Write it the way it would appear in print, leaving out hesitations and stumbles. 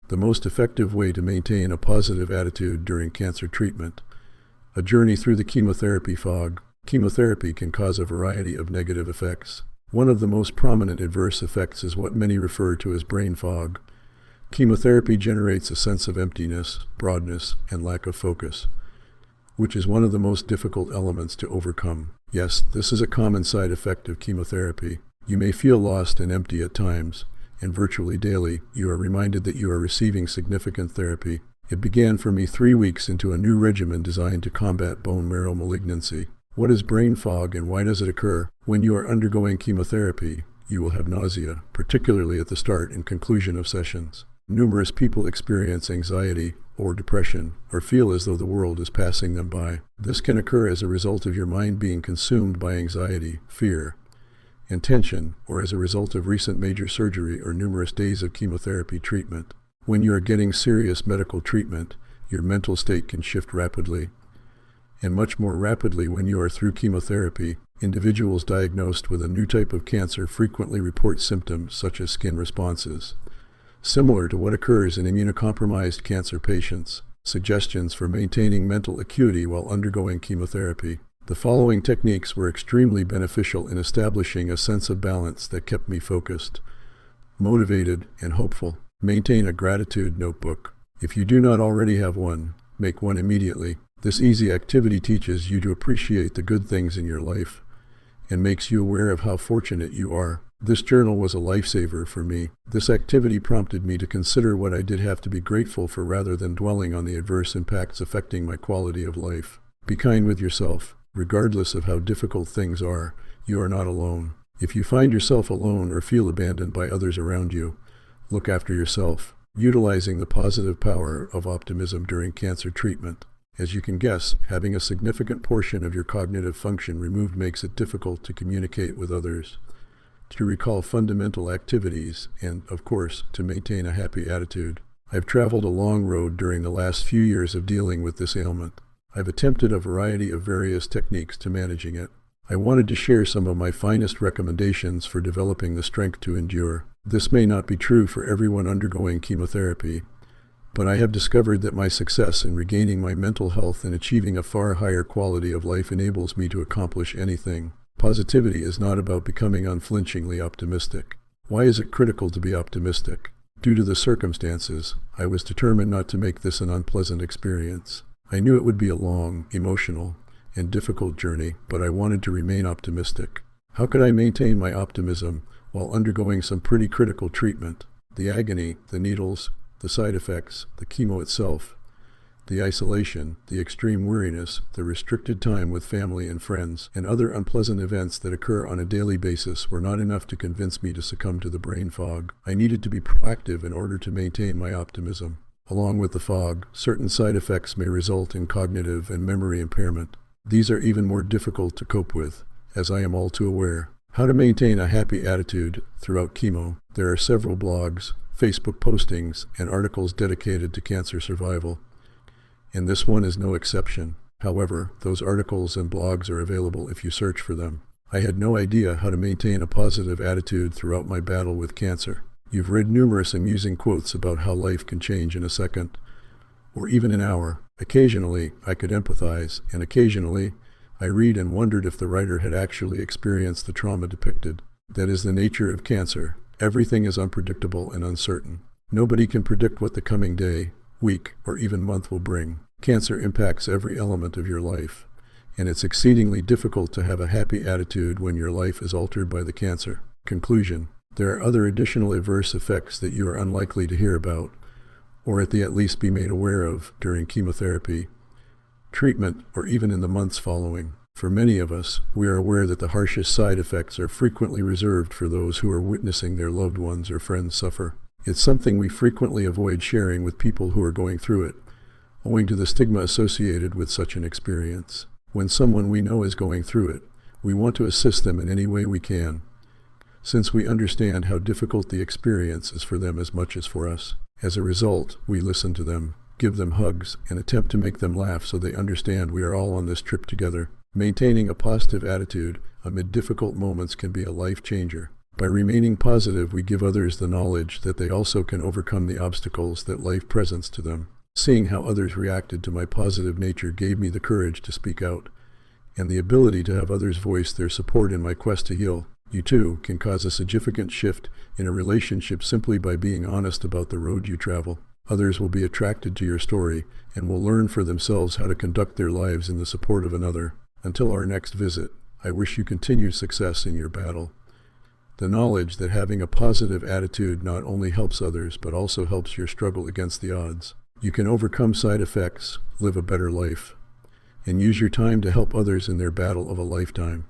The most effective way to maintain a positive attitude during cancer treatment. A journey through the chemotherapy fog. Chemotherapy can cause a variety of negative effects. One of the most prominent adverse effects is what many refer to as brain fog. Chemotherapy generates a sense of emptiness, broadness, and lack of focus, which is one of the most difficult elements to overcome. Yes, this is a common side effect of chemotherapy. You may feel lost and empty at times, and virtually daily, you are reminded that you are receiving significant therapy. It began for me 3 weeks into a new regimen designed to combat bone marrow malignancy. What is brain fog and why does it occur? When you are undergoing chemotherapy, you will have nausea, particularly at the start and conclusion of sessions. Numerous people experience anxiety or depression, or feel as though the world is passing them by. This can occur as a result of your mind being consumed by anxiety, fear, and tension, or as a result of recent major surgery or numerous days of chemotherapy treatment. When you are getting serious medical treatment, your mental state can shift rapidly, and much more rapidly when you are through chemotherapy. Individuals diagnosed with a new type of cancer frequently report symptoms such as skin responses, similar to what occurs in immunocompromised cancer patients. Suggestions for maintaining mental acuity while undergoing chemotherapy. The following techniques were extremely beneficial in establishing a sense of balance that kept me focused, motivated, and hopeful. Maintain a gratitude notebook. If you do not already have one, make one immediately. This easy activity teaches you to appreciate the good things in your life and makes you aware of how fortunate you are. This journal was a lifesaver for me. This activity prompted me to consider what I did have to be grateful for rather than dwelling on the adverse impacts affecting my quality of life. Be kind with yourself. Regardless of how difficult things are, you are not alone. If you find yourself alone or feel abandoned by others around you, look after yourself. Utilizing the positive power of optimism during cancer treatment. As you can guess, having a significant portion of your cognitive function removed makes it difficult to communicate with others, to recall fundamental activities, and, of course, to maintain a happy attitude. I've traveled a long road during the last few years of dealing with this ailment. I've attempted a variety of various techniques to managing it. I wanted to share some of my finest recommendations for developing the strength to endure. This may not be true for everyone undergoing chemotherapy, but I have discovered that my success in regaining my mental health and achieving a far higher quality of life enables me to accomplish anything. Positivity is not about becoming unflinchingly optimistic. Why is it critical to be optimistic? Due to the circumstances, I was determined not to make this an unpleasant experience. I knew it would be a long, emotional, and difficult journey, but I wanted to remain optimistic. How could I maintain my optimism while undergoing some pretty critical treatment? The agony, the needles, the side effects, the chemo itself, the isolation, the extreme weariness, the restricted time with family and friends, and other unpleasant events that occur on a daily basis were not enough to convince me to succumb to the brain fog. I needed to be proactive in order to maintain my optimism. Along with the fog, certain side effects may result in cognitive and memory impairment. These are even more difficult to cope with, as I am all too aware. How to maintain a happy attitude throughout chemo. There are several blogs, Facebook postings, and articles dedicated to cancer survival, and this one is no exception. However, those articles and blogs are available if you search for them. I had no idea how to maintain a positive attitude throughout my battle with cancer. You've read numerous amusing quotes about how life can change in a second, or even an hour. Occasionally, I could empathize, and occasionally, I read and wondered if the writer had actually experienced the trauma depicted. That is the nature of cancer. Everything is unpredictable and uncertain. Nobody can predict what the coming day, week, or even month will bring. Cancer impacts every element of your life, and it's exceedingly difficult to have a happy attitude when your life is altered by the cancer. Conclusion. There are other additional adverse effects that you are unlikely to hear about, or at least be made aware of during chemotherapy, treatment, or even in the months following. For many of us, we are aware that the harshest side effects are frequently reserved for those who are witnessing their loved ones or friends suffer. It's something we frequently avoid sharing with people who are going through it, owing to the stigma associated with such an experience. When someone we know is going through it, we want to assist them in any way we can, since we understand how difficult the experience is for them as much as for us. As a result, we listen to them, give them hugs, and attempt to make them laugh so they understand we are all on this trip together. Maintaining a positive attitude amid difficult moments can be a life changer. By remaining positive, we give others the knowledge that they also can overcome the obstacles that life presents to them. Seeing how others reacted to my positive nature gave me the courage to speak out, and the ability to have others voice their support in my quest to heal. You too can cause a significant shift in a relationship simply by being honest about the road you travel. Others will be attracted to your story and will learn for themselves how to conduct their lives in the support of another. Until our next visit, I wish you continued success in your battle. The knowledge that having a positive attitude not only helps others, but also helps your struggle against the odds. You can overcome side effects, live a better life, and use your time to help others in their battle of a lifetime.